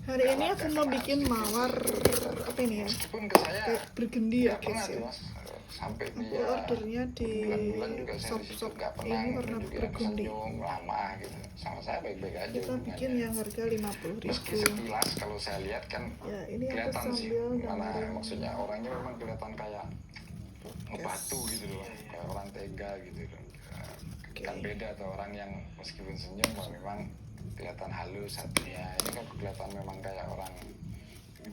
Hari ini aku mau bikin mawar apa ini ya? Meskipun ke saya Kayak burgundy ya guys ya. Mas, sampai Aku dia ordernya di bulan-bulan juga saya di situ shop-shop nggak pernah ini warna nunjukin aku burgundy. senyum lama gitu. Sama saya baik-baik aja Kita bikin hubungannya. yang harga 50.000. Meski sekilas kalau saya lihat kan Ya ini aku kelihatan sih sambil mana gambar. maksudnya orangnya memang kelihatan kayak ngebatu gitu loh, kayak orang tega gitu loh. Kan beda tuh orang yang meskipun senyum memang kelihatan halus hatinya. Ini kan kelihatan memang kayak orang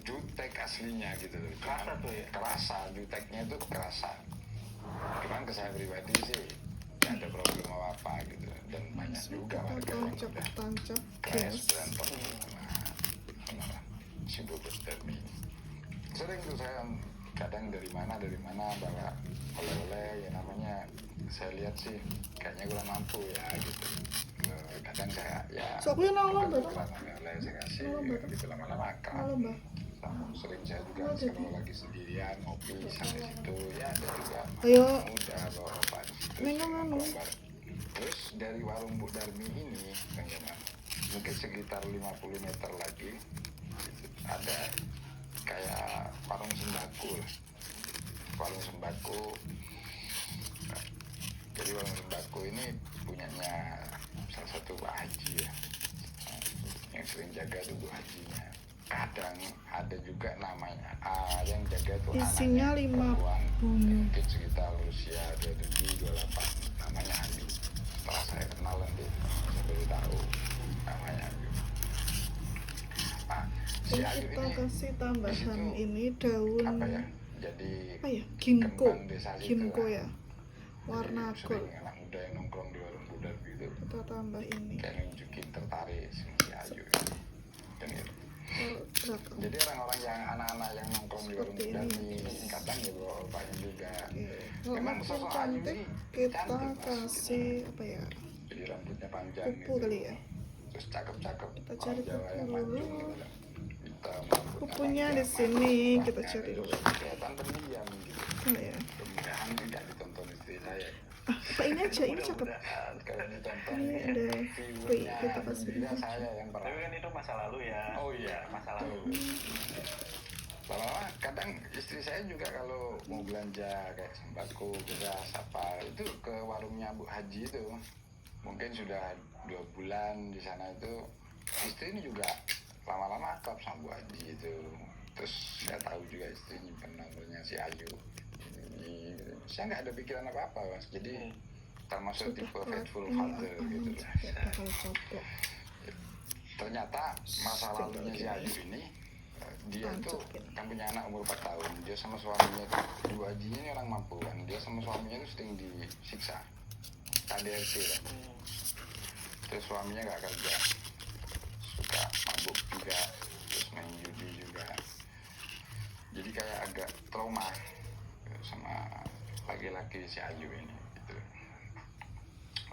jutek aslinya gitu loh. Kerasa tuh ya? Kerasa, juteknya itu kerasa. Cuman ke saya pribadi sih gak ada problem apa gitu. Dan banyak juga warga yang udah Tancap crash guys. berantem sama si bubur dermi. Sering tuh saya kadang dari mana bawa oleh-oleh ya namanya saya lihat sih kayaknya kurang mampu ya gitu. Kadang saya ya So aku yang nolong bukan betul. oleh-oleh saya kasih Nolong betul. gitu lama-lama akrab. Halo Mbak. Sering saya juga Halo, kalau Dedi. lagi sendirian ngopi sampai situ ya ada juga Ayo. muda bawa obat di situ Minum, sama minum. gambar. Terus dari warung Bu Darmi ini teman-teman mungkin sekitar 50 meter lagi ada kayak warung sembako lah. Warung sembako. Jadi warung sembako ini punyanya salah satu Pak Haji ya, yang sering jaga tuh Bu Hajinya. Kadang ada juga namanya yang jaga tuh Isinya anaknya 5 perempuan, bunga. mungkin sekitar usia 27 28, namanya Andi. Setelah saya kenal nanti saya baru tahu namanya Andi. Nah, si Ini Ayu kita ini kasih di tambahan situ ini daun apa ya? Jadi apa ya? Ginkgo. kembang desa situ Ginkgo lah. ya. Warna Jadi gold. sering anak muda yang nongkrong di warung budar gitu Kita tambah ini. kayak nunjukin tertarik sama si Ayu dan gitu. Belakang. Jadi orang-orang yang anak-anak yang nongkrong di warung Seperti budar ini. di kadang ya bawa bapaknya juga. Kalau Memang makin sosok Ayu cantik ini kita cantik, Mas, kasih apa ya? jadi rambutnya panjang Kupu gitu. kali ya. Terus cakep-cakep Kita orang cari Jawa yang kupu mancung dulu. gitu lah. Hitam, rambutnya Kupunya panjang, di sini, mantap, kita banyak cari gitu. dulu. Kelihatan pendiam gitu. Oh ya. Mudah-mudahan tidak ditonton istri saya. Apa ini aja ini cakep. Kalau ditonton Ini ada wait, kita kasih viewernya ini. saya yang Tapi pernah. kan itu masa lalu ya. Oh iya, Masa lalu. Lama-lama kadang istri saya juga kalau mau belanja kayak sembako, beras apa itu ke warungnya Bu Haji itu. Mungkin sudah 2 bulan di sana itu. Istri ini juga lama-lama akrab sama Bu Haji itu. Terus saya tahu juga istri nyimpen nomornya si Ayu. Saya nggak ada pikiran apa-apa Mas. Jadi termasuk tipe faithful father gitu lah. Bakal cocok. Ternyata masa lalunya si Ayu ini dia itu kan punya anak umur 4 tahun. Dia sama suaminya itu Ibu Hajinya ini orang mampu kan. Dia sama suaminya itu sering disiksa KDRT kan. Terus suaminya nggak kerja, suka mabuk juga, terus main judi juga. Jadi kayak agak trauma sama laki-laki si Ayu ini gitu.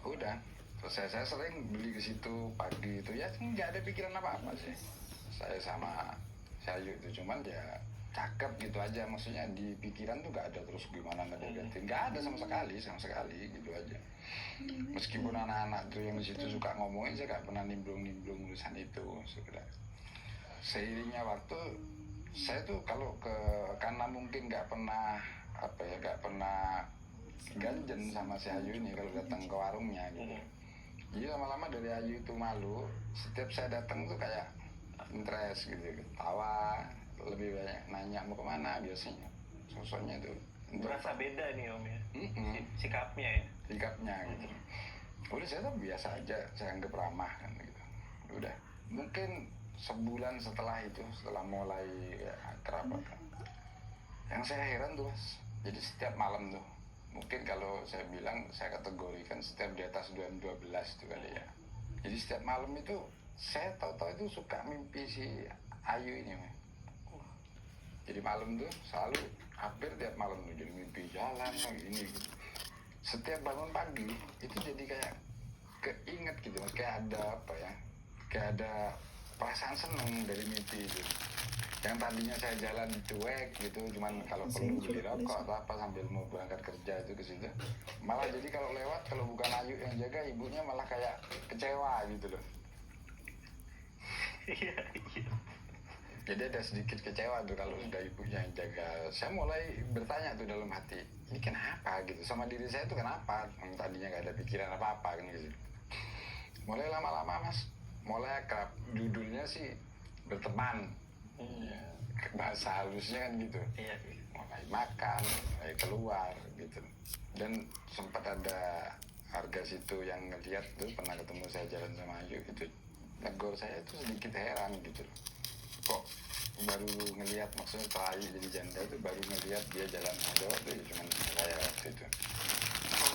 Udah selesai, saya sering beli ke situ pagi itu ya nggak ada pikiran apa-apa sih saya sama si Ayu itu, cuman ya cakep gitu aja, maksudnya di pikiran tuh nggak ada terus gimana ngedeketin, nggak ada sama sekali gitu aja. Meskipun anak-anak tuh yang di situ suka ngomongin, saya nggak pernah nimbrung urusan itu sebenarnya. Seiringnya waktu saya tuh kalau karena mungkin nggak pernah ganjen sama si Ayu ini kalau datang ke warungnya gitu. Jadi lama-lama dari Ayu itu malu, setiap saya datang tuh kayak interest gitu, ketawa, lebih banyak nanya mau kemana biasanya. Sosoknya itu Berasa beda nih Om ya. Sikapnya ya. sikapnya gitu. Udah saya tuh biasa aja, saya anggap ramah kan gitu. Udah mungkin sebulan setelah itu, setelah mulai ya, akrab kan. Yang saya heran tuh Mas, jadi setiap malam tuh mungkin kalau saya bilang saya kategorikan setiap di atas 12 itu kali ya. Jadi setiap malam itu saya tahu-tahu itu suka mimpi si Ayu ini. Jadi malam tuh selalu hampir tiap malam tuh jadi mimpi jalan kayak gini gitu. Setiap bangun pagi itu jadi kayak keinget gitu Mas, kayak ada apa ya, kayak ada perasaan seneng dari mimpi itu. Yang tadinya saya jalan cuek gitu, cuman kalau perlu beli rokok atau apa sambil mau berangkat kerja itu ke situ. Malah jadi kalau lewat, kalau bukan Ayu yang jaga, ibunya malah kayak kecewa gitu loh. Iya. Jadi ada sedikit kecewa tuh kalau sudah ibunya yang jaga. Saya mulai bertanya tuh dalam hati, ini kenapa gitu, sama diri saya tuh kenapa, tadinya nggak ada pikiran apa-apa kan gitu. Mulai lama-lama mas, mulai akrab, judulnya sih berteman. Ya, bahasa halusnya kan gitu. Iya. Mulai makan, mulai keluar gitu. Dan sempat ada harga situ yang ngeliat tuh, pernah ketemu saya jalan sama Ayu gitu, negor saya tuh sedikit heran gitu. Kok baru ngelihat, maksudnya terakhir jadi janda itu baru ngelihat dia jalan aja waktu itu, cuman saya waktu itu. Oh,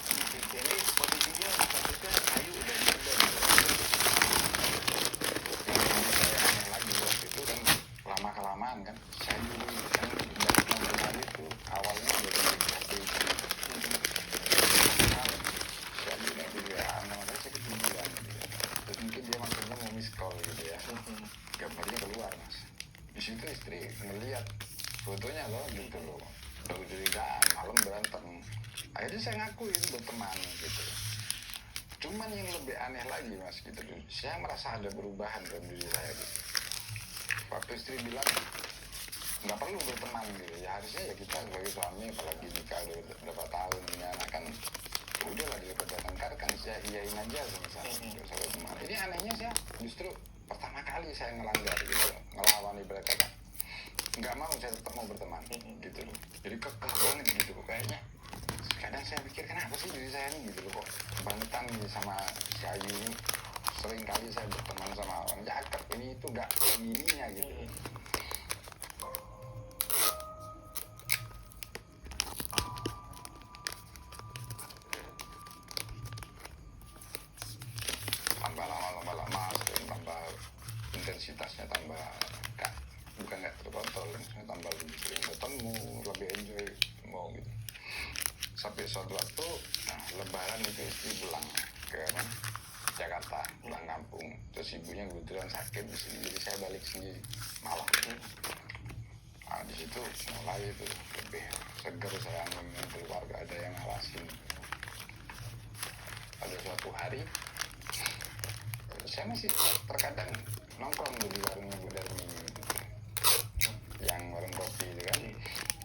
jadi posisinya statusnya Ayu udah janda gitu. Yang saya aneh lagi waktu itu kan, lama kelamaan kan saya dulu kan dari tahun kali itu awalnya dari hati itu saya bilang juga nama saya ketiduran gitu ya. Terus mungkin dia maksudnya mau miss call gitu ya, gambarnya keluar mas. Di situ istri ngeliat fotonya loh gitu loh, baru curigaan, malam berantem. Akhirnya saya ngakuin berteman gitu. Cuman yang lebih aneh lagi mas gitu, saya merasa ada perubahan dalam diri saya gitu. Waktu istri bilang nggak perlu berteman gitu ya, harusnya ya kita sebagai suami apalagi nikah udah berapa tahun punya anak kan, udah lah daripada tengkar kan saya iyain aja sama saya sampai teman. Ini anehnya saya justru pertama kali saya ngelanggar gitu, ngelawan ibarat kata nggak mau, saya tetap mau berteman gitu loh. Jadi kekeh banget gitu loh kayaknya. Kadang saya pikir kenapa sih diri saya ini gitu loh, kok kebangetan nih sama si Ayu ini. Sering kali saya berteman sama orang cakep, ini itu nggak gininya gitu. Tambah lama tambah intensitasnya tambah bukan nggak terkontrol, tambah lebih sering ketemu, lebih enjoy mau gitu. Sampai suatu waktu, nah, lebaran itu istri pulang ke Jakarta, pulang kampung. Terus ibunya kebetulan sakit di sini, jadi saya balik sendiri malam. Nah, di situ mulai itu lebih seger saya ngomong keluarga, ada yang ngawasin. Pada suatu hari saya masih terkadang nongkrong di warungnya Bu Darmi gitu, yang warung kopi itu kan.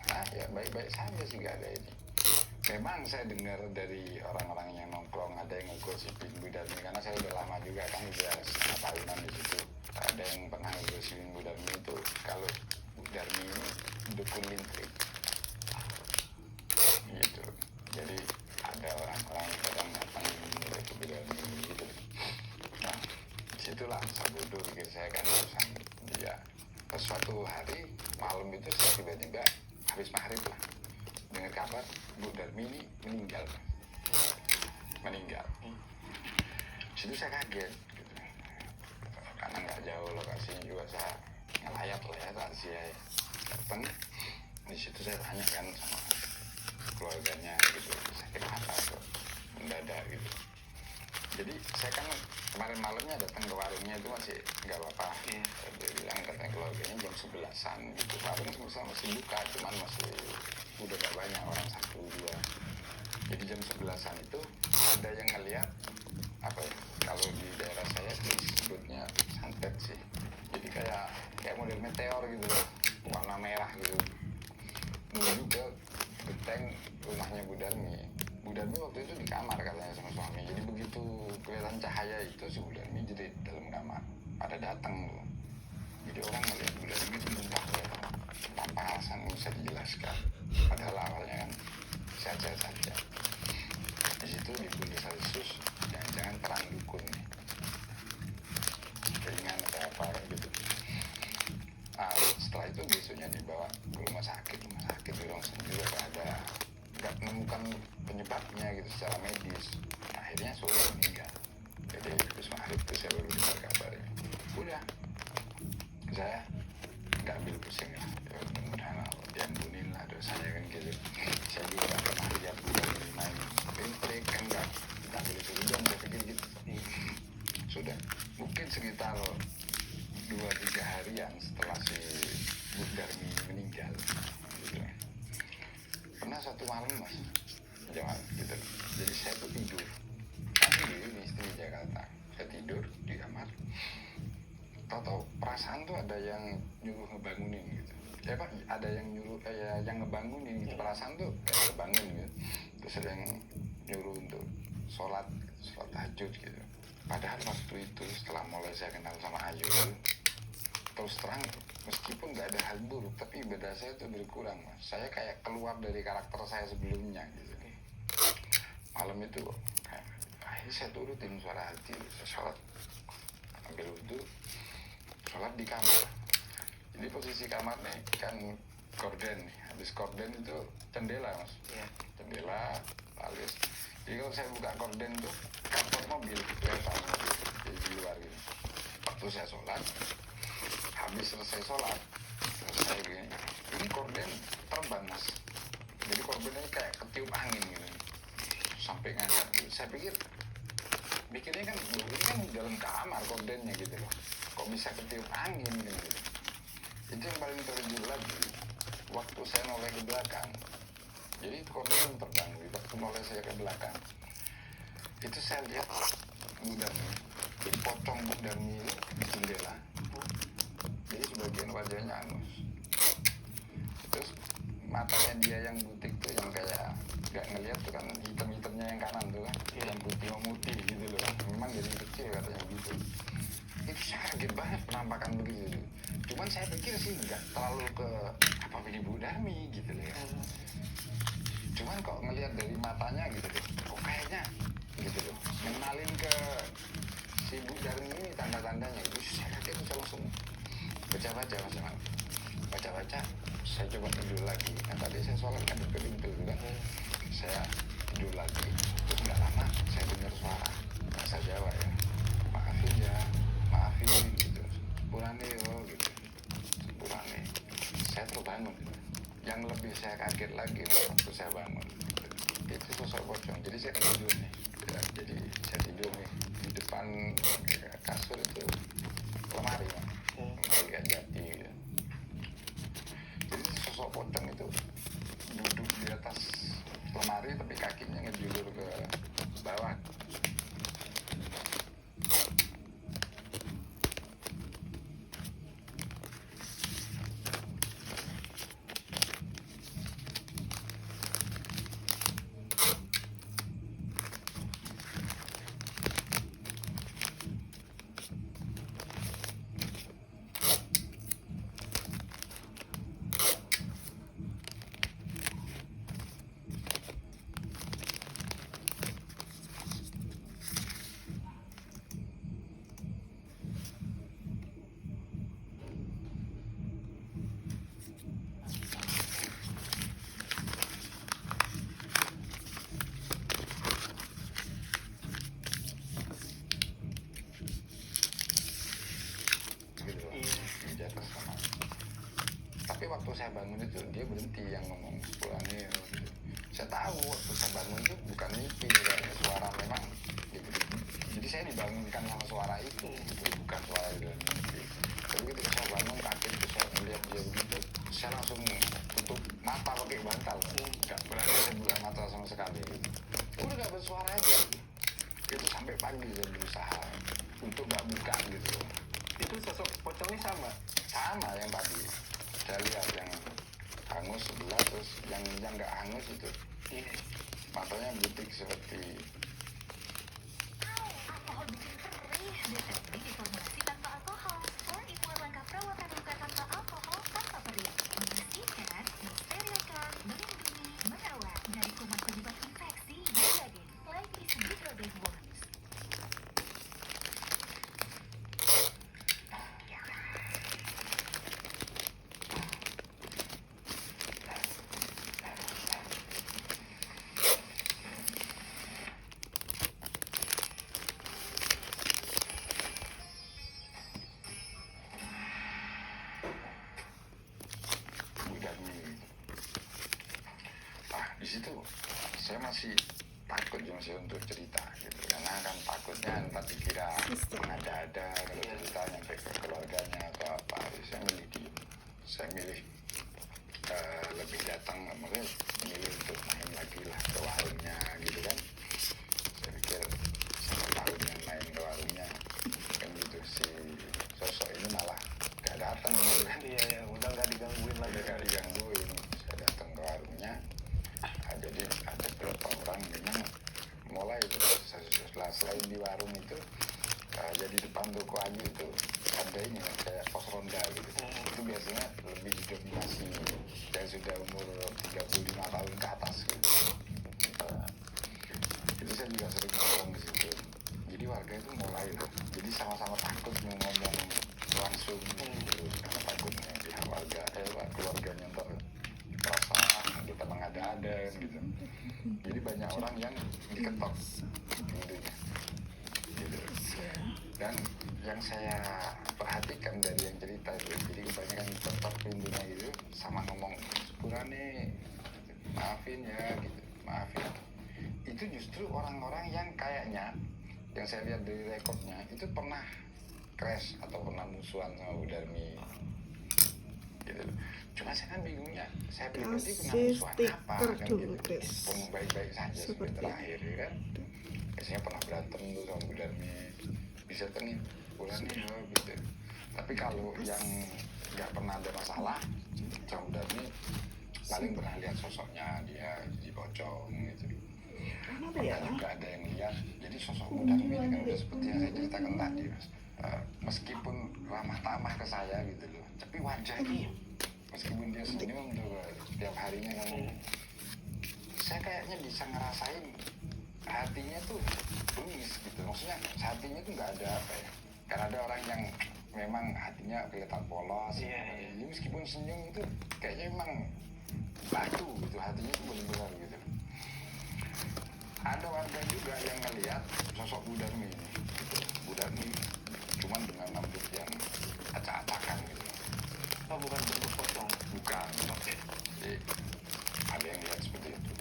Nah ya baik-baik saja sih, gak ada ini. Memang saya dengar dari orang-orang yang nongkrong ada yang ngegosipin Bu Darmi, karena saya udah lama juga kan, udah setengah tahunan di situ. Ada yang pernah ngegosipin Bu Darmi itu kalau Bu Darmi ini dukun lintrik gitu. Jadi ada orang-orang kadang datang menilai ke Bu Darmi gitu. Nah disitulah saya bodoh pikir saya kan urusan dia. Suatu hari malam itu saya tiba-tiba habis maghrib lah dengar kabar Bu Darmi ini meninggal. Situ saya kaget gitu. Karena nggak jauh lokasinya juga, saya ngelayat lah ya, rahasia datang. Di situ saya tanya kan sama keluarganya gitu, sakit apa kok mendadak gitu. Jadi saya kan kemarin malamnya datang ke warungnya itu masih nggak apa-apa. Dia bilang katanya keluarganya jam 11-an gitu, warung masih buka, cuman masih udah gak banyak orang, 1-2. Jadi jam 11-an itu ada yang ngeliat apa ya, kalau di daerah saya disebutnya santet sih. Jadi kayak model meteor gitu loh, warna merah gitu, menuju ke genteng rumahnya Bu Darmi. Bu Darmi waktu itu di kamar katanya sama suami. Jadi begitu kelihatan cahaya itu si Bu Darmi jadi dalam kamar. Pada datang loh. Jadi orang melihat Bu Darmi itu muntah ya, tanpa alasan yang bisa dijelaskan. Padahal awalnya kan sehat-sehat saja. Di situ ibu desas-desus, jangan-jangan perang dukun nih, keinginan atau apa gitu. Nah, setelah itu besoknya dibawa ke rumah sakit di Rongseng juga nggak menemukan penyebabnya gitu secara medis. Nah, akhirnya sore meninggal. Jadi terus maghrib itu saya baru dengar kabarnya. Udah, saya nggak ambil pusing lah, ya, mudah-mudahan diampunin lah dosanya kan gitu. Saya juga nggak pernah lihat udah main trik kan, nggak boleh curigaan, saya pikir gitu. Sudah mungkin sekitar 2-3 harian setelah si Bu Darmi meninggal gitu. Pernah satu malam mas, jangan gitu, jadi saya tuh tidur kan sendiri di istri Jakarta. Saya tidur di kamar, tahu-tahu perasaan tuh ada yang nyuruh ngebangunin gitu. Ya Pak, ada yang nyuruh yang ngebangunin gitu. Perasaan tuh kayak ngebangun gitu. Terus ada yang nyuruh untuk sholat tahajud gitu. Padahal waktu itu setelah mulai saya kenal sama Ayu, terus terang meskipun nggak ada hal buruk, tapi ibadah saya itu berkurang Mas. Saya kayak keluar dari karakter saya sebelumnya gitu. Malam itu akhirnya saya turutin suara hati, saya sholat, ambil wudhu, sholat di kamar. Jadi posisi kamarnya kan gorden nih, habis gorden itu jendela Mas. Iya. Jendela, alis. Jadi kalau saya buka gorden tuh kantor mobil, kelihatan mobil di luar gitu. Waktu saya sholat, habis selesai sholat, saya gini, ini gorden terbang Mas. Jadi gordennya kayak ketiup angin gitu, sampai ngangkat gitu. Saya pikirnya kan, ini kan di dalam kamar gordennya gitu loh, kok bisa ketiup angin gitu. Itu yang paling terjun lagi, waktu saya noleh ke belakang, jadi gorden terbang, waktu noleh saya ke belakang, itu saya lihat Budarmi, jadi pocong Budarmi di jendela, jadi sebagian wajahnya anus, terus matanya dia yang butik tuh yang kayak nggak ngeliat tuh kan, hitam-hitamnya yang kanan tuh kan, yang putih memutih gitu loh kan, memang dari kecil katanya gitu. Itu saya kaget banget penampakan begitu. Cuman saya pikir sih nggak terlalu ke apa ini Bu Darmi gitu loh ya. Cuman kok ngelihat dari matanya gitu loh, kok kayaknya gitu loh, mengenalin ke si Bu Darmi ini tanda-tandanya itu. Saya kaget, saya langsung baca-baca Mas Jamal. Baca-baca, saya coba tidur lagi. Nah tadi saya sholat kan pintu kan, saya tidur lagi. Terus nggak lama saya dengar suara bahasa Jawa ya, maafin gitu, sepurane yo gitu, sepurane. Saya terbangun. Yang lebih saya kaget lagi waktu saya bangun, itu sosok pocong. Jadi saya tidur nih ya, jadi saya tidur nih di depan kasur itu lemari Mas, lemari kayak jati gitu. Jadi sosok pocong itu duduk di atas lemari tapi kakinya ngejulur ke bawah. Di atas kamar. Tapi waktu saya bangun itu dia berhenti yang ngomong sepulangnya gitu. Saya tahu waktu saya bangun itu bukan mimpi, kayak suara memang gitu. Jadi saya dibangunkan sama suara itu gitu, bukan suara di dalam mimpi. Tapi ketika saya bangun kaget itu saya melihat dia begitu, saya langsung tutup mata pakai bantal, nggak berani saya buka mata sama sekali gitu. Udah nggak bersuara aja itu sampai pagi saya berusaha untuk nggak buka gitu. Itu sosok pocongnya sama Yang tadi saya lihat yang hangus sebelah, terus yang nggak hangus itu matanya butik seperti Alkohol bikin perih. Detergent diformulasi tanpa alkohol. 4-in-1 lengkap perawatan luka tanpa alkohol, tanpa perih. Membersihkan, mensterilkan, melindungi, merawat dari kuman penyebab infeksi. Detergent, Ladies Detergent Worms. di situ saya masih takut untuk cerita gitu, karena kan takutnya nanti dikira mengada-ada kalau cerita nyampe ke keluarganya atau apa. Saya milih diem, saya milih lebih datang, mungkin milih untuk main lagi lah ke warungnya gitu kan. Saya pikir sama tahunnya main ke warungnya kan gitu, si sosok ini malah gak datang gitu kan. Iya ya, udah nggak digangguin lagi. Udah gak digangguin, saya datang ke warungnya. Jadi ada beberapa orang memang mulai selain di warung itu, jadi depan toko aja itu ada ini kayak pos ronda gitu. Itu biasanya lebih didominasi yang sudah umur 35 tahun ke atas gitu. Jadi saya juga sering ngomong di situ. Jadi warga itu mulai tuh, jadi sama-sama takut mau ngomong langsung gitu, karena takutnya pihak warga, keluarganya ntar merasa kita mengada-ada gitu. Jadi banyak orang yang diketok pintunya gitu. Dan yang saya perhatikan dari yang cerita itu, jadi kebanyakan diketok pintunya gitu sama ngomong sepurane maafin ya gitu, maafin. Itu justru orang-orang yang kayaknya yang saya lihat dari rekodnya itu pernah crash atau pernah musuhan sama Bu Darmi gitu. Cuma saya kan bingungnya, saya pribadi pernah Kasih musuhan apa stiker kan dulu, gitu. Chris. Pun baik-baik saja sampai Seperti terakhir ya kan. Biasanya pernah berantem tuh sama Bu Darmi, bisa kan nih bulan nih gitu. Tapi kalau yang nggak pernah ada masalah sama Bu Darmi, paling pernah lihat sosoknya dia di pocong gitu. Kenapa ya? Juga ada yang lihat, jadi sosok Bu Darmi ini kan udah seperti yang saya ceritakan tadi mas. Meskipun ramah tamah ke saya gitu loh, tapi wajahnya meskipun dia senyum tuh tiap harinya ngomong, saya kayaknya bisa ngerasain hatinya tuh tulis gitu. Maksudnya hatinya tuh nggak ada apa ya, karena ada orang yang memang hatinya kelihatan polos. Jadi meskipun senyum itu kayaknya memang batu gitu, hatinya tuh benar-benar gitu. Ada warga juga yang ngelihat sosok Bu Darmi ini gitu. Bu Darmi cuman dengan rambut yang acak-acakan gitu. Oh, bukan bentuk pocong. Bukan. Jadi ada yang lihat seperti itu.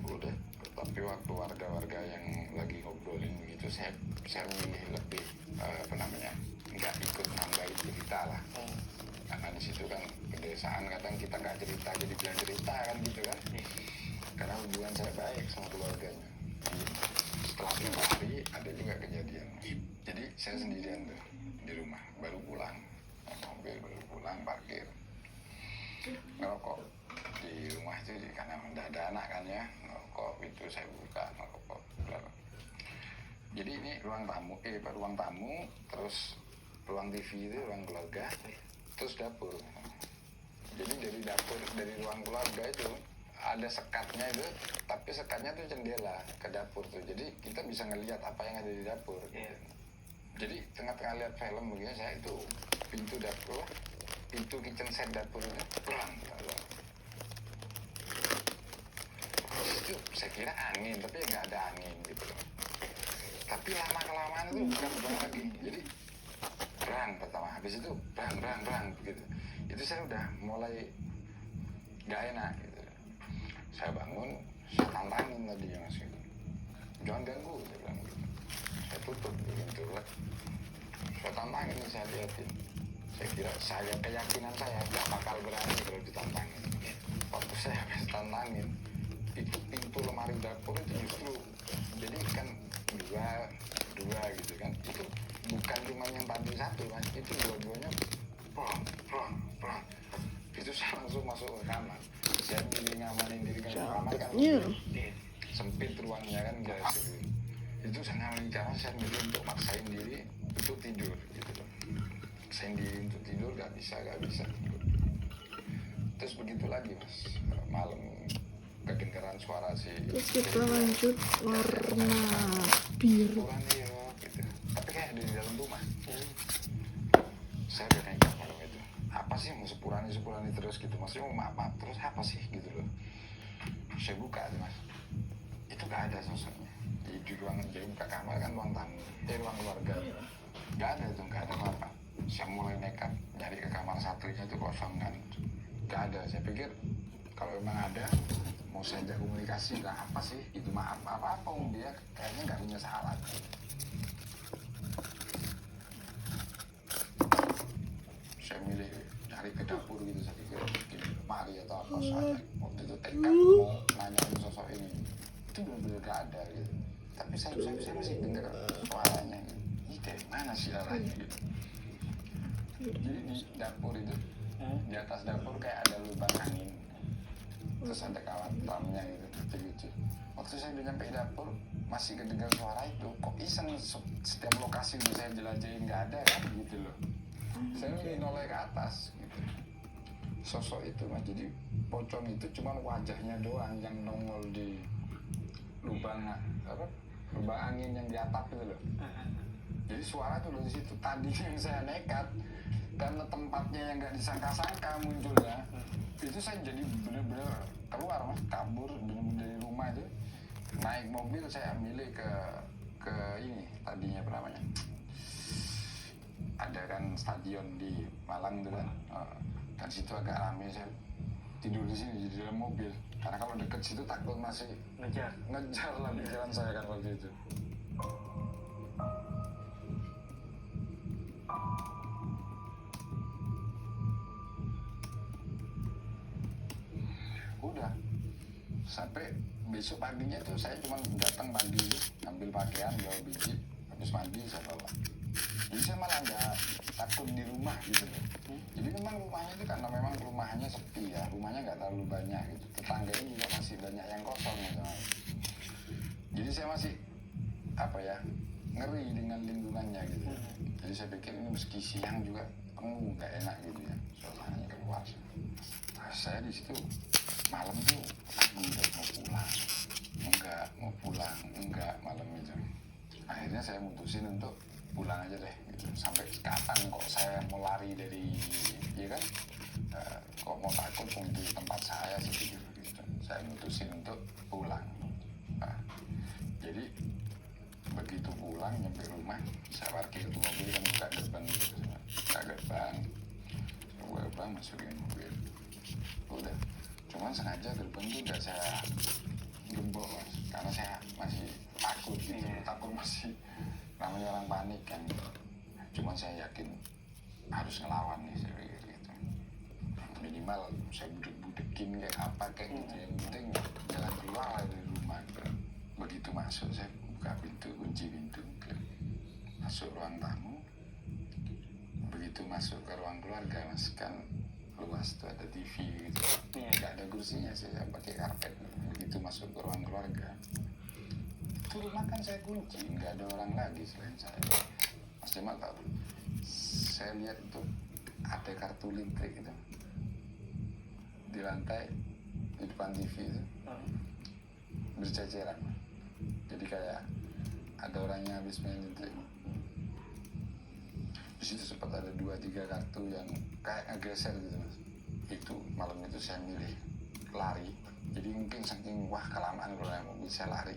Udah. Tapi waktu warga-warga yang lagi ngobrolin begitu, saya milih lebih nggak ikut nambahin cerita lah. Karena di situ kan pedesaan kadang kita nggak cerita jadi bilang cerita kan gitu kan. Karena hubungan saya baik sama keluarganya. Setelah beberapa hari ada juga kejadian. Jadi saya sendirian tuh di rumah, baru pulang, mobil baru pulang, parkir, ngerokok di rumah itu karena udah ada anak kan ya, ngerokok itu saya buka ngerokok. Jadi ini ruang tamu, terus ruang TV itu ruang keluarga, terus dapur. Jadi dari ruang keluarga itu ada sekatnya itu, tapi sekatnya tuh jendela ke dapur tuh, jadi kita bisa ngelihat apa yang ada di dapur. Jadi tengah-tengah lihat film begini, saya itu pintu dapur, pintu kitchen set dapur itu pelan. Itu saya kira angin, tapi nggak ada angin gitu loh. Tapi lama kelamaan itu bukan lagi, jadi berang pertama, habis itu berang begitu. Itu saya udah mulai nggak enak gitu. Saya bangun, saya tantangin tadi yang masih itu, jangan ganggu, saya bilang gitu. Saya tutup pintu, saya tantangin, saya liatin. Saya keyakinan saya nggak bakal berani kalau ditantangin. Waktu saya habis tantangin, itu pintu lemari dapur itu justru jadi kan dua gitu kan. Itu bukan cuma yang tadi satu mas, itu dua-duanya prong. Itu saya langsung masuk ke kamar. Saya milih ngamanin diri ke kamar kan sempit ruangnya kan guys. Itu saya ngamanin kamar, saya milih untuk maksain diri untuk tidur gitu loh. Maksain diri untuk tidur gak bisa. Terus begitu lagi mas, malam kedengaran suara si. Terus kita lanjut warna biru. Gitu. Tapi kayak di dalam rumah. Saya udah nekat malam itu. Apa sih mau sepurani terus gitu, maksudnya mau maaf terus apa sih gitu loh. Saya buka aja mas, itu gak ada sosoknya di ruang, jadi buka kamar kan ruang tamu, ruang keluarga, gak ada tuh, gak ada apa. Saya mulai nekat nyari ke kamar satunya itu kosong kan, gak ada. Saya pikir kalau memang ada mau saya ajak komunikasi, gak apa sih itu, maaf apa dia kayaknya gak punya salah. Saya milih nyari ke dapur gitu, saya pikir di lemari atau apa saja. Waktu itu tekad mau nanyain sosok ini, itu benar-benar gak ada gitu. Tapi saya masih dengar suaranya gitu. Ini dari mana sih arahnya gitu. Jadi di dapur itu, di atas dapur kayak ada lubang angin. Terus ada kawat lamnya gitu, lucu-lucu. Waktu saya udah nyampe dapur, masih kedengar suara itu. Kok iseng setiap lokasi udah saya jelajahin nggak ada kan gitu loh. Saya milih noleh ke atas gitu. Sosok itu mas, jadi pocong itu cuma wajahnya doang yang nongol di lubang lubang angin yang di atap gitu loh. Jadi suara tuh dari situ. Tadi yang saya nekat karena tempatnya yang nggak disangka-sangka munculnya, itu saya jadi bener-bener keluar mas, kabur bener-bener dari rumah itu, naik mobil saya milih ke ini tadinya apa namanya, ada kan stadion di Malang itu kan situ agak rame, saya tidur di sini di dalam mobil karena kalau deket situ takut masih ngejar lah pikiran saya kan waktu itu. Udah sampai besok paginya tuh saya cuma datang mandi, ambil pakaian, bawa biji, habis mandi saya bawa. Jadi saya malah nggak takut di rumah gitu loh. Jadi memang rumahnya itu karena memang rumahnya sepi ya, rumahnya nggak terlalu banyak gitu. Tetangganya juga masih banyak yang kosong gitu. Jadi saya masih ngeri dengan lingkungannya gitu. Jadi saya pikir ini meski siang juga penuh nggak enak gitu ya, suasananya keluar. Nah, saya di situ malam tuh aku udah mau pulang enggak malam itu. Akhirnya saya mutusin untuk pulang aja deh gitu. Sampai kapan kok saya mau lari dari kok mau takut untuk tempat saya sih gitu. Saya mutusin untuk pulang. Nah, jadi begitu pulang nyampe rumah saya parkir tuh mobil kan, buka gerbang masukin mobil. Udah, cuman sengaja gerbang itu udah saya gembok mas, karena saya masih takut gitu, takut masih namanya orang panik kan. Cuman saya yakin harus ngelawan nih, saya pikir gitu. Minimal saya budek-budekin kayak apa kayak gitu, yang penting jalan keluar lah dari rumah gitu. Begitu masuk saya buka pintu, kunci pintu, masuk ruang tamu. Begitu masuk ke ruang keluarga mas, kan luas tuh, ada TV gitu, nggak ada kursinya, saya pakai karpet. Begitu masuk ke ruang keluarga, itu rumah kan saya kunci, nggak ada orang lagi selain saya. Mas Jamal tahu, saya lihat itu ada kartu listrik itu di lantai di depan TV itu berceceran. Jadi kayak ada orangnya habis main listrik. Di situ sempat ada 2-3 kartu yang kayak ngegeser gitu mas. Itu malam itu saya milih lari. Jadi mungkin saking kelamaan kalau naik mobil saya lari.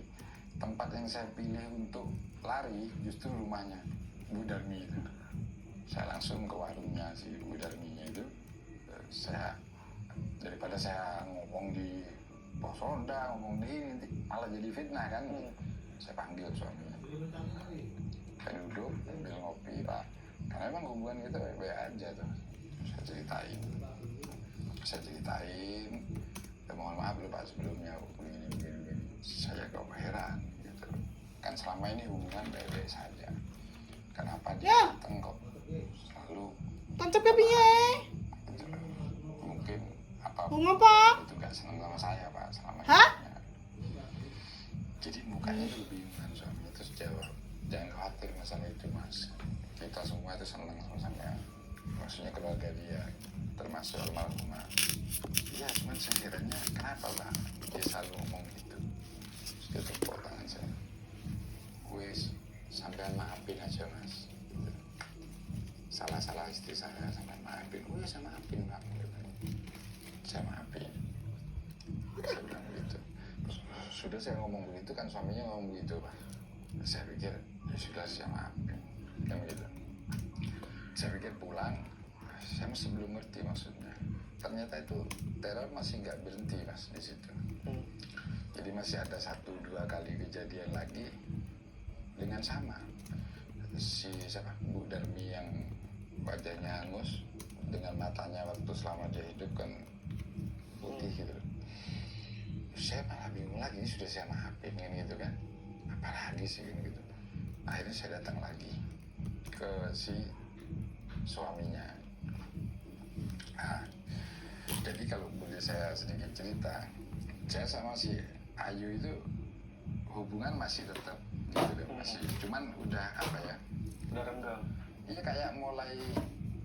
Tempat yang saya pilih untuk lari justru rumahnya Bu Darmi itu. Saya langsung ke warungnya si Bu Darminya itu. Saya daripada saya ngomong di pos ronda, ngomong di ini malah jadi fitnah kan. Saya panggil suaminya. Saya duduk sambil ngopi, Pak. Karena memang hubungan kita baik-baik aja tuh. Saya ceritain, ya mohon maaf loh Pak sebelumnya begini. Saya kok heran gitu. Kan selama ini hubungan baik-baik saja. Kenapa dia datang kok selalu Tancap kapinya. gitu. Mungkin Bunga Pak. itu gak seneng sama saya Pak selama ini. Hah? Jadi mukanya itu bingungan suaminya, terus jawab, jangan khawatir masalah itu mas, kita semua itu senang sama maksudnya keluarga dia, termasuk almarhumah. Iya, cuman saya kiranya kenapa Pak dia selalu ngomong gitu. Terus dia tepuk tangan saya, wes sampean maafin aja mas, salah istri saya, sampean maafin. Wes saya maafin Pak, saya maafin. Saya bilang begitu. Sudah saya ngomong begitu kan suaminya ngomong begitu Pak. Saya pikir ya sudah saya maafin kan begitu. Saya pikir pulang, saya masih belum ngerti maksudnya. Ternyata itu teror masih nggak berhenti mas di situ. Jadi masih ada 1-2 kali kejadian lagi dengan sama si Bu Darmi yang wajahnya hangus dengan matanya waktu selama dia hidup kan putih gitu. Saya malah bingung lagi, sudah saya maafin kan gitu kan, apalagi sih kan gitu. Akhirnya saya datang lagi ke si suaminya Jadi kalau boleh saya sedikit cerita, saya sama si Ayu itu hubungan masih tetap gitu kan, masih cuman udah apa ya, Udah renggang. iya kayak mulai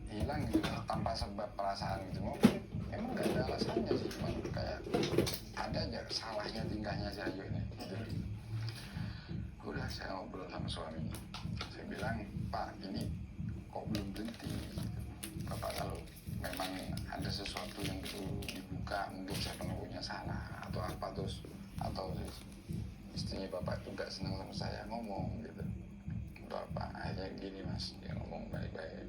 hilang gitu tanpa sebab perasaan gitu. Mungkin emang gak ada alasannya sih, cuman kayak ada aja salahnya tingkahnya si Ayu ini gitu. Udah saya ngobrol sama suami, saya bilang, Pak ini kok belum berhenti, Bapak kalau memang ada sesuatu yang perlu dibuka, mungkin saya penuhnya salah atau apa, terus atau istrinya Bapak itu gak senang sama saya, ngomong gitu. Bapak akhirnya gini Mas, dia ngomong baik-baik,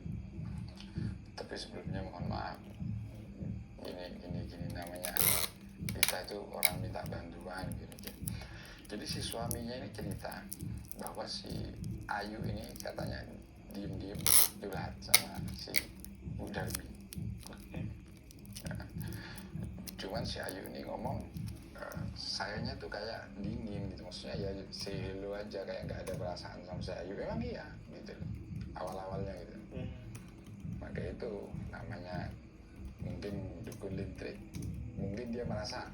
tapi sebelumnya mohon maaf, gini namanya kita itu orang minta bantuan gini. Jadi si suaminya ini cerita bahwa si Ayu ini katanya diem-diem curhat sama si Bu Darmi. Cuman si Ayu ini ngomong, sayanya tuh kayak dingin gitu, maksudnya ya say hello aja, kayak nggak ada perasaan sama si Ayu. Emang iya gitu awal-awalnya gitu. Maka itu namanya mungkin dukun lintrik. Mungkin dia merasa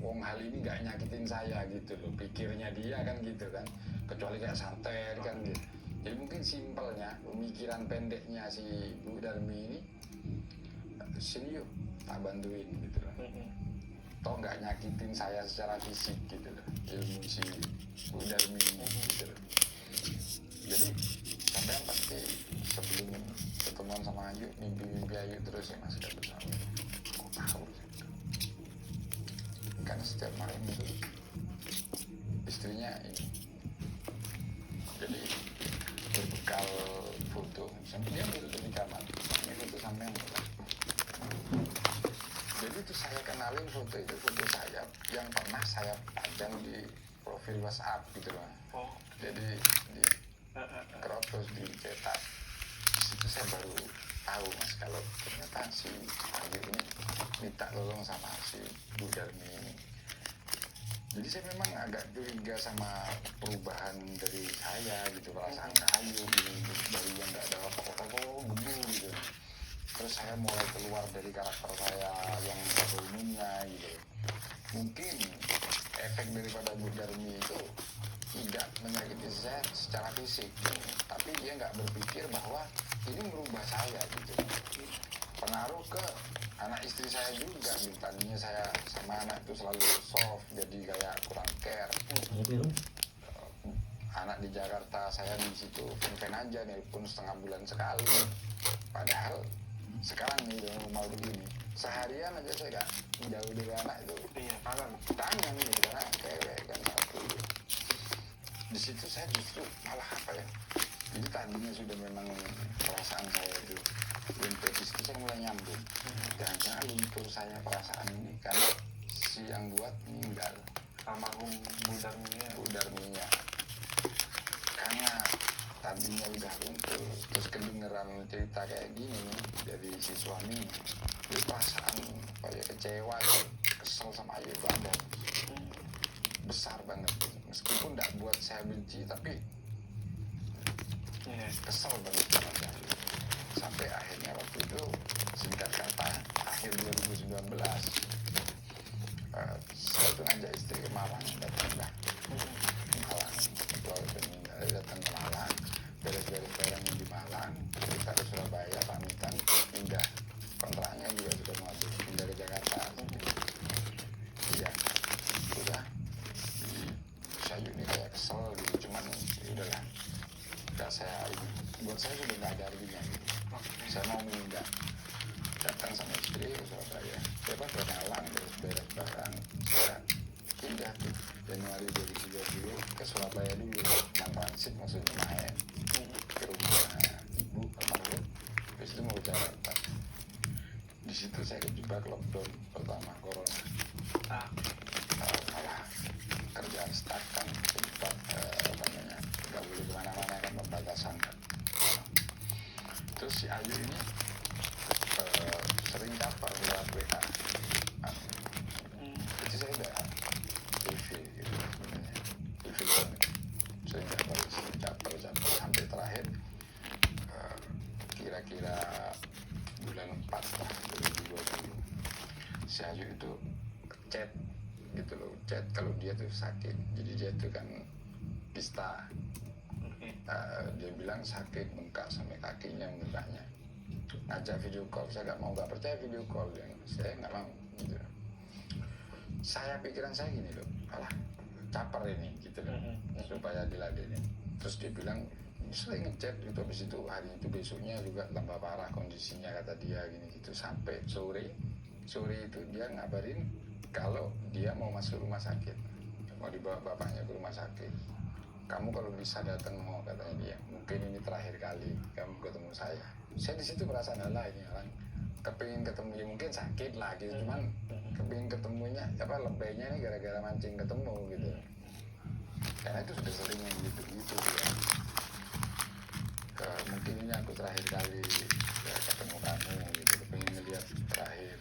wong hal ini nggak nyakitin saya gitu loh, pikirnya dia kan gitu kan, kecuali kayak santet kan gitu. Jadi mungkin simpelnya, pemikiran pendeknya si Bu Darmi ini, sini yuk tak bantuin gitu loh, toh nggak nyakitin saya secara fisik gitu loh, ilmu si Bu Darmi ini gitu loh. Jadi sampai pasti sebelum ketemuan sama Ayu, mimpi Ayu terus ya Mas, kata suami, kok tahu sih? Karena setiap malam itu istrinya ini, jadi berbekal foto, sampai dia foto di kamar, ini foto sampean. Jadi itu saya kenalin foto itu, foto saya yang pernah saya pajang di profil WhatsApp gitu loh. Oh. Jadi di kerotos, dicetak. Di situ saya baru tahu Mas, kalau ternyata si Ayu ini minta tolong sama si Bu Darmi ini. Jadi saya memang agak curiga sama perubahan dari saya gitu, perasaan Ayu gitu, dari yang nggak ada apa-apa gebu gitu. Terus saya mulai keluar dari karakter saya yang pada umumnya gitu. Mungkin efek daripada Bu Darmi itu tidak menyakiti saya secara fisik, tapi dia nggak berpikir bahwa ini merubah saya gitu. Pengaruh ke anak istri saya juga, tadinya saya sama anak itu selalu soft, jadi kayak kurang care. Anak di Jakarta saya di situ fan-fan aja, nelpon setengah bulan sekali. Padahal sekarang nih udah mau begini, seharian aja saya gak jauh dari anak itu. Iya, tangan gitu, karena cewek kan satu. Di situ saya justru malah apa ya, jadi tadinya sudah memang perasaan saya itu luntur, di situ saya mulai nyambung. Jangan-jangan luntur saya perasaan ini karena si yang buat meninggal, almarhum Bu Darminya. Karena tadinya udah luntur, terus kedengeran cerita kayak gini nih dari si suami, itu perasaan apa ya, kecewa, kesel sama Ayu itu ada besar banget. Meskipun tidak buat saya benci, tapi kesel banget sama saya. Sampai akhirnya waktu itu, singkat kata, akhir 2019, saya tuh ngajak istri ke Malang, datang ke Malang, beres-beres barang di Malang, kita ke Surabaya, pamitan, pindah, kontraknya juga sudah mau habis, pindah ke Jakarta. Iya, udah. Saya ini kayak kesel gitu, cuman udahlah, udah saya, buat saya sudah nggak ada artinya gitu. Saya mau meninggal, datang sama istri ke Surabaya, siapa ke Malang, beres barang, saya pindah tuh Januari 2020 ke Surabaya dulu, transit maksudnya main ke rumah ibu almarhum, terus itu mau ke Jakarta. Di situ saya kejebak lockdown pertama corona, malah kerjaan stuck kan, kejebak nggak boleh kemana-mana kan, pembatasan kan. Terus si Ayu ini sering kapal lewat WA, itu saya udah review gitu sebenarnya, review banget, sering kapal sampai terakhir kira-kira bulan 4 lah 2020, si Ayu itu chat gitu loh, chat kalau dia tuh sakit. Jadi dia tuh kan kista. Dia bilang sakit, bengkak sampai kakinya, mukanya. Ngajak video call, saya nggak percaya video call, saya nggak mau gitu. Saya pikiran saya gini loh, alah caper ini gitu loh, supaya diladenin. Terus dia bilang sering ngechat gitu, habis itu hari itu besoknya juga tambah parah kondisinya kata dia gini gitu, sampai sore itu dia ngabarin kalau dia mau masuk rumah sakit, mau dibawa bapaknya ke rumah sakit. Kamu kalau bisa datang mau, katanya dia, mungkin ini terakhir kali kamu ketemu saya. Saya di situ merasa lah ini orang kepingin ketemu, ya mungkin sakit lah gitu, cuman kepingin ketemunya lebaynya ini gara-gara mancing ketemu gitu. Karena itu sudah sering yang gitu ya. Mungkin ini aku terakhir kali ya, ketemu kamu gitu, kepingin ngeliat terakhir,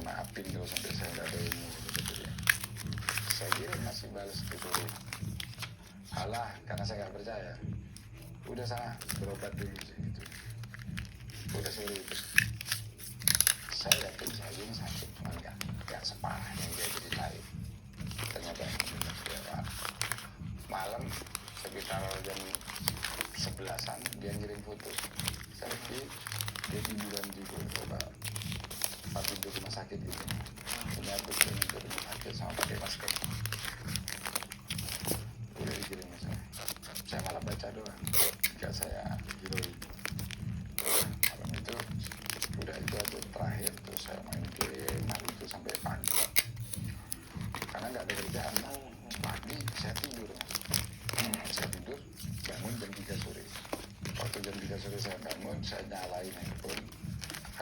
maafin kalau sampai saya nggak ada ini gitu ya. Saya kira masih balas gitu. Alah, karena saya nggak percaya. Udah sana berobat dulu gitu. Udah suruh itu. Saya yakin saya ini sakit, cuma nggak separah yang dia ceritain. Ternyata dia malam sekitar jam 11-an dia ngirim foto selfie, dia tiduran di tempat tidur rumah sakit gitu. Ini aku tidur di rumah sakit sama pakai masker. Udah dikirim saya malah baca doang, nggak saya hirauin. Malam itu udah itu aja terakhir, terus saya main game hari itu sampai pagi karena nggak ada kerjaan. Pagi saya tidur, bangun jam 3 sore. Waktu jam 3 sore saya bangun, saya nyalain handphone,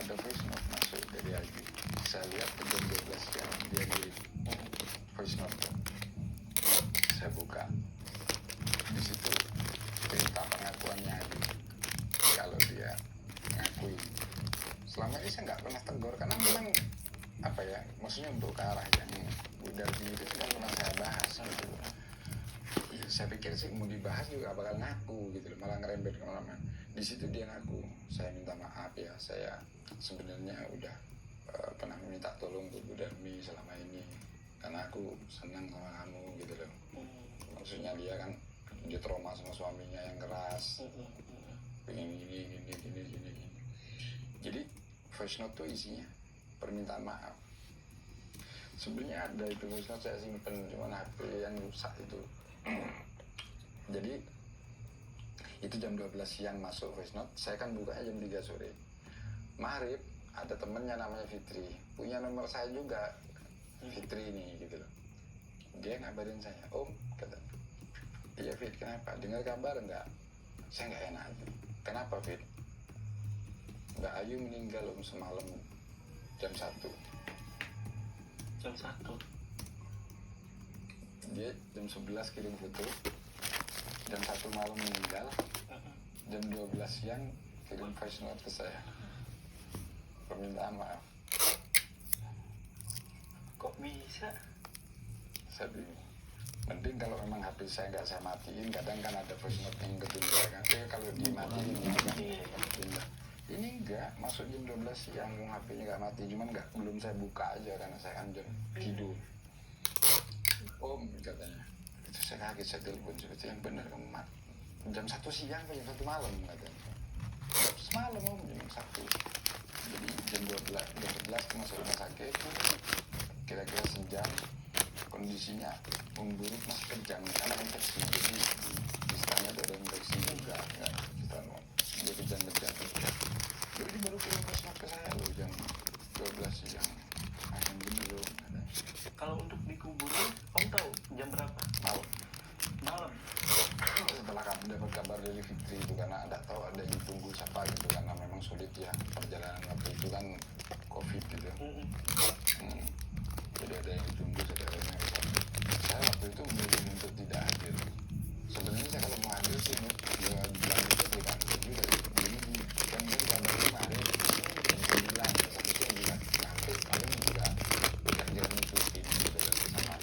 ada voice note masuk dari Ayu. Saya lihat jam 12 siang dia ngirim voice note. Saya buka, di situ cerita pengakuannya Ayu. Kalau dia ngakuin, selama ini saya nggak pernah tegur karena memang maksudnya untuk ke arah yang udah itu kan pernah saya bahas gitu. Saya pikir sih mau dibahas juga bakal ngaku gitu, malah ngerembet kemana-mana. Di situ dia ngaku, saya minta maaf ya, saya sebenarnya udah pernah minta tolong ke Bu Darmi selama ini karena aku senang sama kamu gitu loh. Maksudnya dia kan dia trauma sama suaminya yang keras, pengen gini. Jadi voice note tuh isinya permintaan maaf. Sebenarnya ada itu voice note saya simpen, cuma HP yang rusak itu. Jadi itu jam 12 siang masuk voice note, saya kan bukanya jam 3 sore. Maghrib ada temennya namanya Fitri, punya nomor saya juga, Fitri ini gitu loh. Dia ngabarin saya, Om, kata, iya Fit, kenapa? Dengar kabar enggak? Saya nggak enak. Kenapa Fit? Mbak Ayu meninggal Om semalam jam 1. Jam 1? Dia jam 11 kirim foto, jam 1 malam meninggal, jam 12 siang kirim voice note ke saya, permintaan maaf. Kok bisa? Saya bingung. Mending kalau memang HP saya nggak saya matiin, kadang kan ada voice note yang ketunda kan, kalau dimatiin kan ketunda. Ini enggak, masuk jam 12 siang HP-nya nggak mati, cuman belum saya buka aja karena saya kan jam tidur. Om, katanya, itu saya kaget, saya telepon, sebetulnya yang benar kamu jam 1 siang atau jam 1 malam katanya. Semalam Om, jam 1. Jadi jam 11 masuk rumah sakit, kira-kira sejam, kondisinya memburuk masih kejang karena infeksi. Jadi istilahnya ada infeksi juga, ya, dia kejang-kejang. Jadi baru kirim pesan ke saya loh jam 12 siang. Yang bener loh. Kalau untuk dikuburin, Om tahu jam berapa? Malam. Setelah kami dapat kabar dari Fitri itu, karena ada tahu ada yang ditunggu siapa gitu, karena memang sulit ya perjalanan waktu itu kan COVID gitu. Jadi ada yang ditunggu saudaranya. Saya waktu itu memilih untuk tidak hadir. Sebenarnya saya kalau mau hadir sih dia bilang itu tidak hadir juga. Jadi kan dia kabarnya hari jam 9 satu jam bilang nanti kalian juga jangan ngikutin gitu sama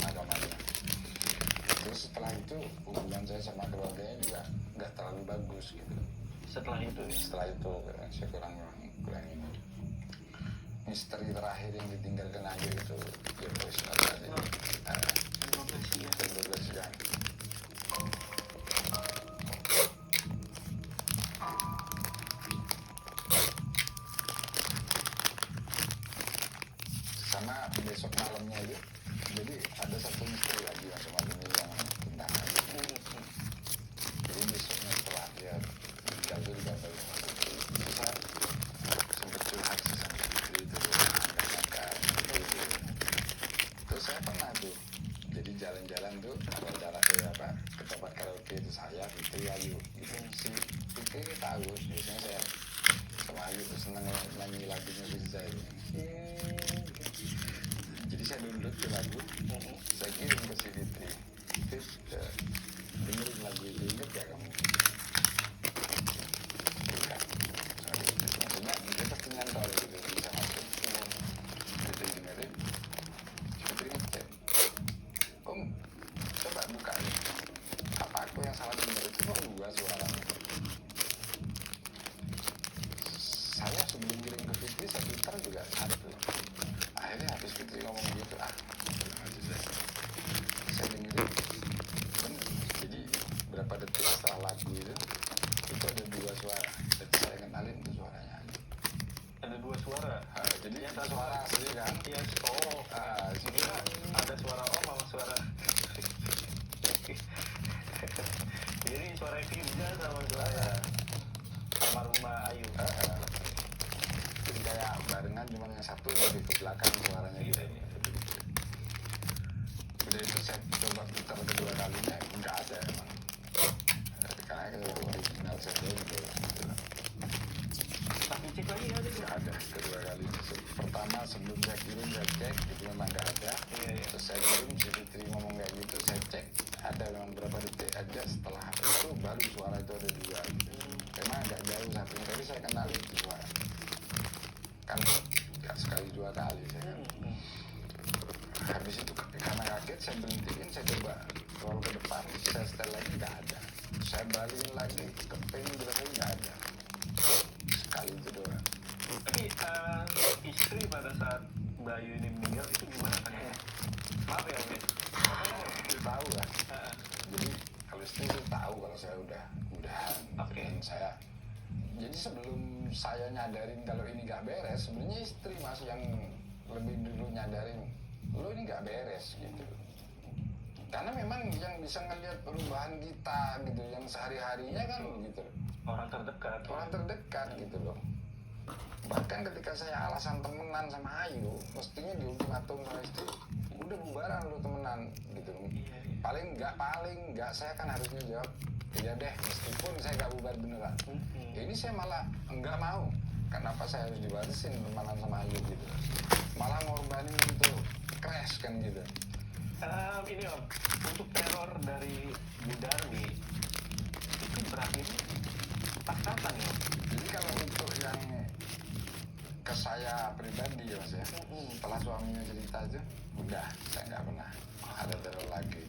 agamanya. Terus setelah itu hubungan saya sama keluarganya juga nggak terlalu bagus gitu. Setelah itu saya kurang ini. misteri terakhir yang ditinggalkan Ayu itu ya bos tadi. Informasi ya. 12 jam. Sama besok malamnya itu, jadi ada satu misteri lagi yang cuma ini yang tentang Ayu. Jadi besoknya setelah dia meninggal itu dikabarin sama Putri, saya sempat curhat sih sama Putri itu, angkat-angkat gitu. Terus saya pernah tuh, jadi jalan-jalan tuh, kalau jarak ke tempat karaoke itu saya, Putri, Ayu gitu. Si Putri tahu, biasanya saya sama Ayu tuh seneng nyanyi lagunya Firza itu. Jadi saya download ke lagu, saya kirim ke si Fitri. Fit, dengerin lagu itu, inget gak kamu? Bukan. Maksudnya dia pasti nyantol gitu, bisa masuk. Fitri dengerin, Fitri ngechat. Om, coba buka nih. Apa aku yang salah denger itu kok gua suaranya? Saya sebelum kirim ke Fitri, saya putar juga ada tuh. Akhirnya habis Fitri ngomong gitu, saya dengerin bener. Jadi berapa detik setelah lagu itu ada dua suara. Jadi saya kenalin itu suaranya Ayu. Ada dua suara. Jadi ada suara asli kan? Iya. Oh. Sebenarnya ada suara Om sama suara. Jadi suara Firza sama suara almarhumah Ayu. Jadi kayak barengan, cuma yang satu lebih ke belakang suaranya gitu. Udah itu saya coba putar kedua kalinya, nggak ada emang. Karena itu original saja gitu. Tapi cek lagi ada nggak? Nggak ada kedua kali. Pertama sebelum saya kirim saya cek, itu memang nggak ada. Terus saya kirim, si Fitri ngomong kayak gitu, saya cek ada memang berapa detik aja. Setelah itu baru suara itu ada dua. Memang agak jauh satunya, tapi saya kenal itu suara. Kan nggak sekali dua kali saya kan. Habis itu karena kaget saya berhentiin, saya coba roll ke depan, saya setel lagi nggak ada. Saya balikin lagi ke pin berapa nggak ada. Sekali itu doang. Tapi istri pada saat Bayu ini meninggal itu gimana kan ya? Maaf ya Om. Dia tahu kan. Jadi kalau istri itu tahu kalau saya udah dan saya. Jadi sebelum saya nyadarin kalau ini nggak beres, sebenarnya istri mas yang lebih dulu nyadarin, lo ini nggak beres gitu. Karena memang yang bisa ngelihat perubahan kita gitu, yang sehari-harinya kan gitu. Orang terdekat Gitu loh. Bahkan ketika saya alasan temenan sama Ayu, mestinya di ultimatum sama istri, udah bubaran lo temenan gitu. Paling nggak saya kan harusnya jawab, iya deh, meskipun saya nggak bubar beneran. Ini saya malah nggak mau. Kenapa saya harus dibatasin temenan sama Ayu gitu? Malah ngorbanin untuk crash kan gitu. Ini Om, untuk teror dari Bu Darmi itu berakhir pas kapan ya? Jadi kalau untuk yang ke saya pribadi ya mas ya, setelah suaminya cerita aja, udah saya nggak pernah ada teror lagi.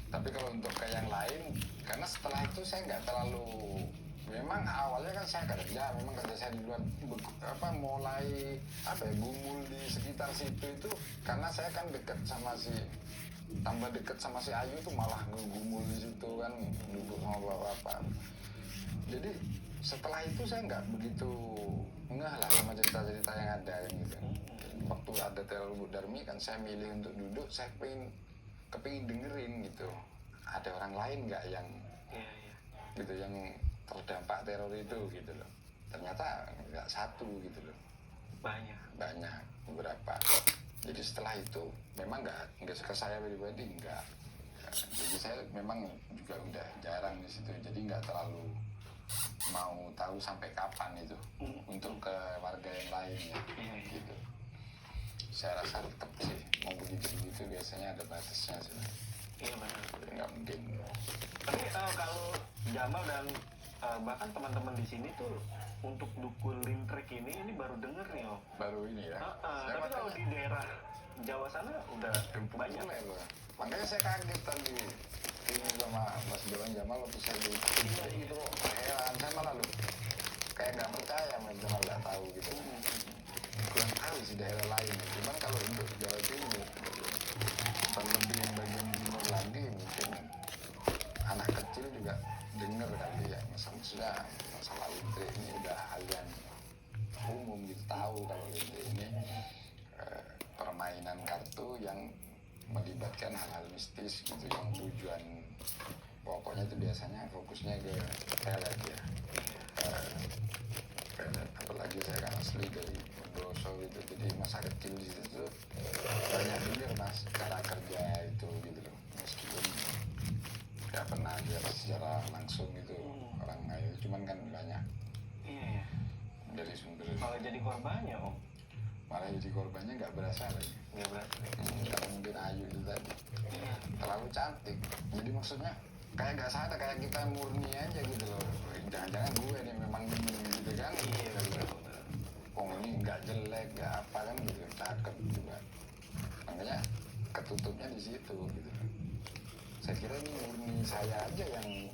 Tapi kalau untuk ke yang lain, karena setelah itu saya nggak terlalu, memang awalnya kan saya kerja, memang kerja saya di luar, mulai gumul di sekitar situ itu, karena saya kan tambah deket sama si Ayu tuh malah ngegumul di situ kan, duduk sama bapak-bapak. Jadi setelah itu saya nggak begitu ngeh lah sama cerita-cerita yang ada gitu. Waktu ada teror Bu Darmi kan saya milih untuk duduk, saya kepingin dengerin gitu. Ada orang lain nggak yang gitu yang terdampak teror itu gitu loh. Ternyata nggak satu gitu loh. Banyak beberapa. Jadi setelah itu memang nggak ke saya pribadi nggak. Jadi saya memang juga udah jarang di situ. Jadi nggak terlalu mau tahu sampai kapan itu untuk ke warga yang lain ya gitu. Saya rasa tetap sih mau begitu biasanya ada batasnya sih. Iya benar. Nggak mungkin. Tapi kalau Jamal dan bahkan teman-teman di sini tuh untuk dukun lintrik ini baru denger nih Om. Baru ini ya. Tapi kalau di daerah Jawa sana udah banyak loh. Makanya saya kaget tadi ini sama Mas Jamal waktu saya di itu heran, saya malah lu kayak nggak percaya Mas Jamal nggak tahu gitu. kurang tahu sih daerah lain ya. Cuman kalau untuk Jawa Timur terlebih yang bagian timur lagi mungkin anak kecil juga dengar kali ya, maksudnya masalah listrik ini udah hal yang umum gitu, tahu kalau listrik ini permainan kartu yang melibatkan hal-hal mistis gitu, yang tujuan pokoknya itu biasanya fokusnya ke pelet ya. Pelet, apalagi saya kan asli dari Bondowoso gitu, jadi masa kecil di situ banyak dengar mas cara kerja itu gitu loh, meskipun nggak pernah lihat secara langsung gitu orang Ayu, cuman kan banyak Iya. dari sumber. Malah jadi korbannya om. Malah jadi korbannya nggak berasa lagi. Nggak berarti. Karena mungkin Ayu itu tadi Iya. terlalu cantik, jadi maksudnya kayak nggak sadar, kayak kita murni aja gitu loh, jangan-jangan gue nih memang gitu kan. Iya benar. Oh ini nggak jelek nggak apa kan gitu, cakep juga, makanya ketutupnya di situ gitu. Saya kira ini murni saya aja yang